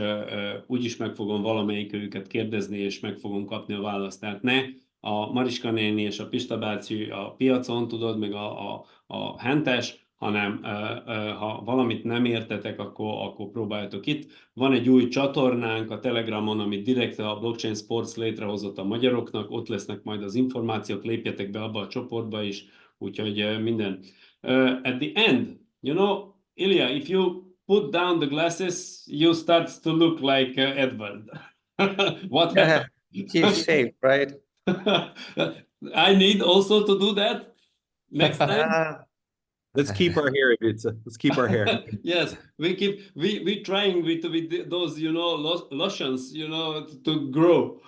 úgyis meg fogom valamelyik őket kérdezni, és meg fogom kapni a választ. Tehát ne a Mariska néni és a Pista bácsi a piacon, tudod, meg a hentes, hanem ha valamit nem értetek, akkor próbáljatok itt. Van egy új csatornánk a Telegramon, amit direkt a Blockchain Sports létrehozott a magyaroknak, ott lesznek majd az információk, lépjetek be abba a csoportba is, úgyhogy minden. At the end, you know, Ilya, if you put down the glasses, you start to look like Edward. What happened? Keep shape, right? I need also to do that next time. Let's keep our hair, Ivica. Let's keep our hair. Yes, we trying with those, you know, lotions, you know, to grow.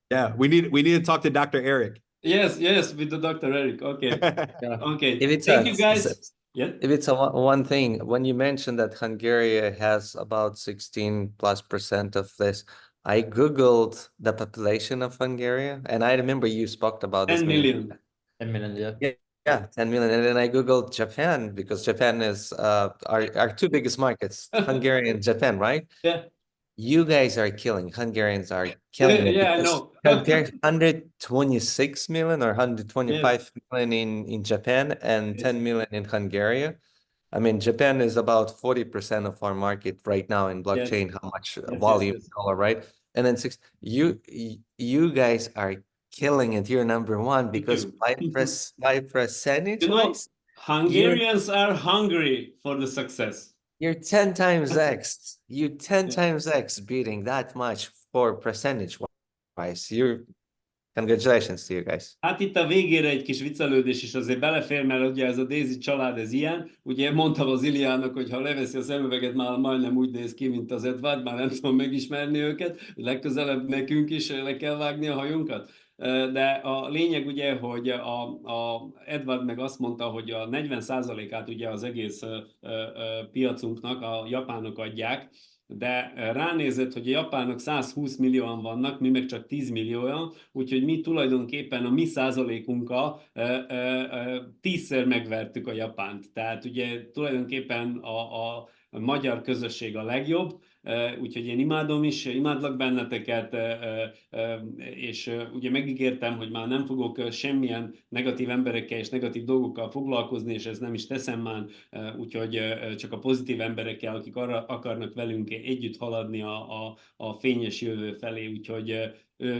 Yeah, we need to talk to Dr. Eric. Yes, with the Dr. Eric. Okay. Yeah. Okay. If it's Thank you guys. Yeah. If it's one thing, when you mentioned that Hungary has about 16+% of this, I Googled the population of Hungary, and I remember you spoke about this 10 million. 10 million, yeah. Yeah, 10 million. And then I Googled Japan because Japan is our two biggest markets, Hungary and Japan, right? Yeah. You guys are killing. Hungarians are killing it. Yeah, I because know. Compared 126 million or 125 million in Japan and 10 million in Hungary. I mean, Japan is about 40% of our market right now in blockchain. How much volume dollar, right? And then you guys are killing it. You're number one because 5% You know, Hungarians are hungry for the success. You're 10 times X. You 10 times X beating that much for percentage wise. Congratulations to you guys. Hát itt a végére egy kis viccelődés is azért belefér, mert ugye ez a Daisy család, ez ilyen. Ugye mondtam az Iliának, hogy ha leveszi a szemüveget, már majdnem úgy néz ki, mint az Edward, már nem tudom megismerni őket. Legközelebb nekünk is le kell vágni a hajunkat. De a lényeg ugye, hogy a Edward meg azt mondta, hogy a 40%-át ugye az egész piacunknak a japánok adják, de ránézett, hogy a japánok 120 millióan vannak, mi meg csak 10 millióan, úgyhogy mi tulajdonképpen a mi százalékunkkal 10-szer megvertük a Japánt. Tehát ugye tulajdonképpen a magyar közösség a legjobb, úgyhogy én imádlak benneteket, és ugye megígértem, hogy már nem fogok semmilyen negatív emberekkel és negatív dolgokkal foglalkozni, és ezt nem is teszem már, úgyhogy csak a pozitív emberekkel, akik arra akarnak velünk együtt haladni a fényes jövő felé, úgyhogy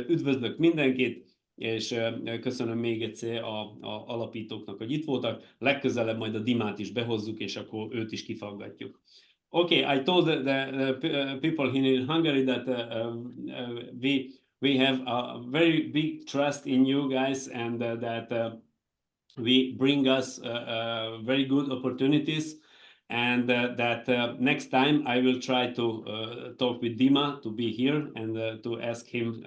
üdvözlök mindenkit, és köszönöm még egyszer a alapítóknak, hogy itt voltak. Legközelebb majd a Dimát is behozzuk, és akkor őt is kifaggatjuk. Okay, I told the people here in Hungary that we have a very big trust in you guys, and that we bring us very good opportunities, and that next time I will try to talk with Dima to be here and to ask him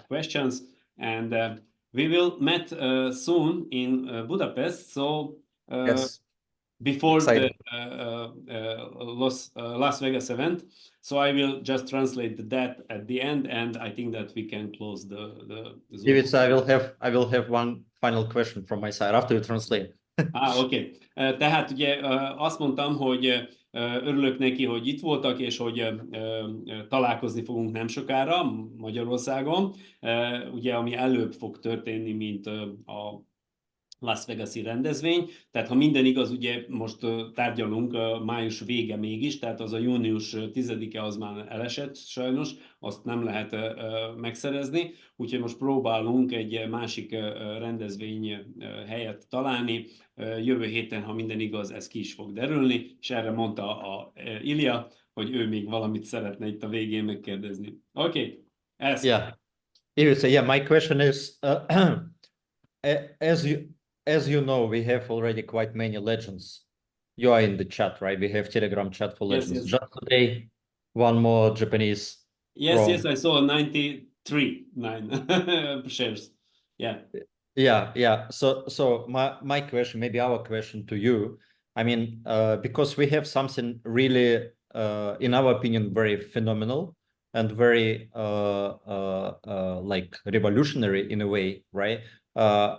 questions, and we will meet soon in Budapest. So Yes. Before the Las Vegas event, so I will just translate that at the end, and I think that we can close the Zoom. Ivica, I will have one final question from my side after you translate. Oké. Tehát ugye azt mondtam, hogy örülök neki, hogy itt voltak, és hogy találkozni fogunk nem sokára Magyarországon, ugye ami előbb fog történni, mint a Las Vegas-i rendezvény, tehát ha minden igaz, ugye most tárgyalunk május vége mégis, tehát az a június 10-e az már elesett sajnos, azt nem lehet megszerezni, úgyhogy most próbálunk egy másik rendezvény helyet találni. Jövő héten, ha minden igaz, ez ki is fog derülni, és erre mondta a Ilya, hogy ő még valamit szeretne itt a végén megkérdezni. Oké, ez. Yeah, Ivica, yeah, my question is, as you know, we have already quite many legends. You are in the chat, right? We have Telegram chat for legends. Yes. Just today, one more Japanese. Yes, I saw 93 shares. Yeah. So my question, maybe our question to you, I mean, because we have something really, in our opinion, very phenomenal and very like revolutionary in a way, right?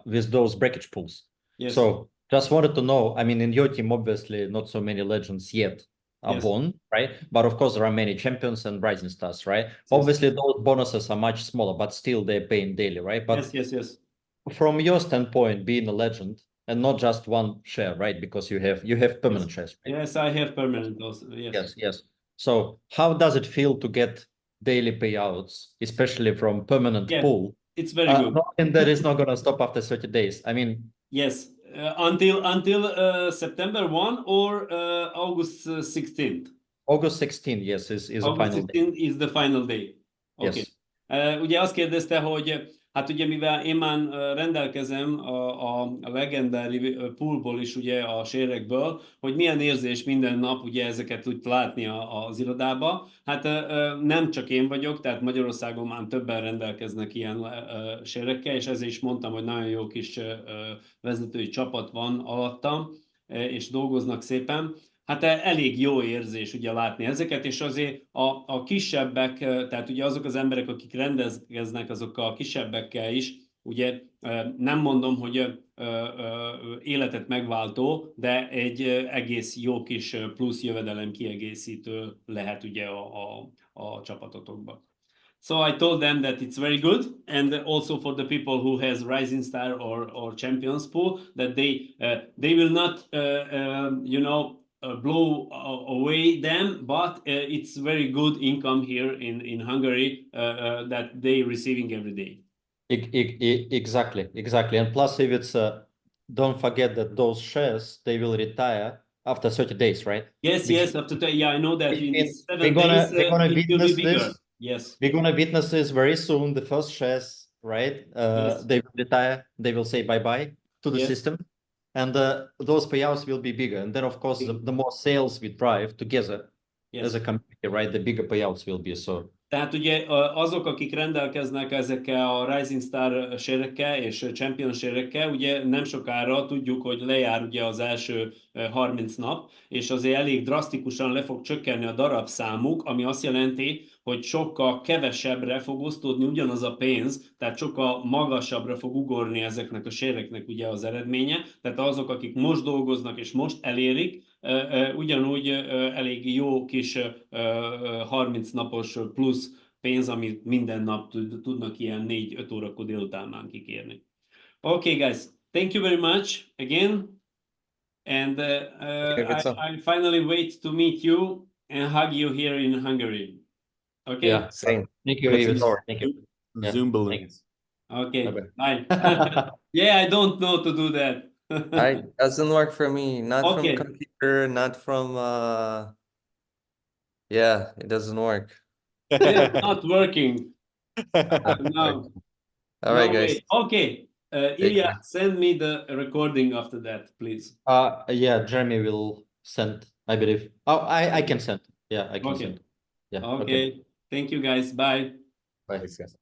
With those breakage pools. Yes. So just wanted to know, I mean, in your team, obviously not so many legends yet are born, right? But of course there are many champions and rising stars, right? Yes. Obviously those bonuses are much smaller, but still they're paying daily, right? But yes. From your standpoint, being a legend, and not just one share, right? Because you have permanent shares. Right? Yes, I have permanent also. Yes. Yes. So how does it feel to get daily payouts, especially from permanent pool? It's very good. And that is not going to stop after 30 days. I mean, yes, until September 1 or August 16th. August 16, yes, is a August final 16 is the final day. Okay. Yes. Ugye azt kérdezte, hogy hát ugye mivel én már rendelkezem a legendary poolból is, ugye a sérekből, hogy milyen érzés minden nap ugye ezeket úgy látni az irodába. Hát nem csak én vagyok, tehát Magyarországon már többen rendelkeznek ilyen sérekkel, és ezért is mondtam, hogy nagyon jó kis vezetői csapat van alattam, és dolgoznak szépen. Hát elég jó érzés ugye látni ezeket, és azért a kisebbek, tehát ugye azok az emberek, akik rendelkeznek azokkal a kisebbekkel is, ugye nem mondom, hogy életet megváltó, de egy egész jó kis plusz jövedelem kiegészítő lehet ugye a csapatotokban. So I told them that it's very good, and also for the people who has Rising Star or Champions Pool, that they will not, you know, blow away them, but it's very good income here in Hungary that they receiving every day. Exactly. And plus, if it's don't forget that those shares they will retire after 30 days, right? Yes. After I know that in 7 days it will be bigger. This. Yes, we're gonna witness this very soon. The first shares, right? They will retire. They will say bye to the system, and those payouts will be bigger. And then, of course, the more sales we drive together as a community, right? The bigger payouts will be. So. Tehát ugye azok, akik rendelkeznek ezekkel a Rising Star sérekkel és Champion sérekkel, ugye nem sokára tudjuk, hogy lejár ugye az első 30 nap, és azért elég drasztikusan le fog csökkenni a darabszámuk, ami azt jelenti, hogy sokkal kevesebbre fog osztódni ugyanaz a pénz, tehát sokkal magasabbra fog ugorni ezeknek a séreknek ugye az eredménye. Tehát azok, akik most dolgoznak és most elérik, ugyanúgy elég jó kis 30 napos plusz pénz, amit minden nap tudnak ilyen 4-5 órakor délután már kikérni. Okay, guys, thank you very much again, and I finally wait to meet you and hug you here in Hungary. Okay. Yeah, same. Thank you, Ivica. Thank you. Zoom balloons. Okay. Bye. Yeah, I don't know to do that. It doesn't work for me. Not Okay. from computer, not from yeah, it doesn't work. It's not working. No. All right, guys. Okay. Ilya, send me the recording after that, please. Yeah, Jeremy will send, I believe. Oh, I can send. Yeah, I can send. Yeah. Okay. Thank you, guys. Bye. Bye. Thanks, guys.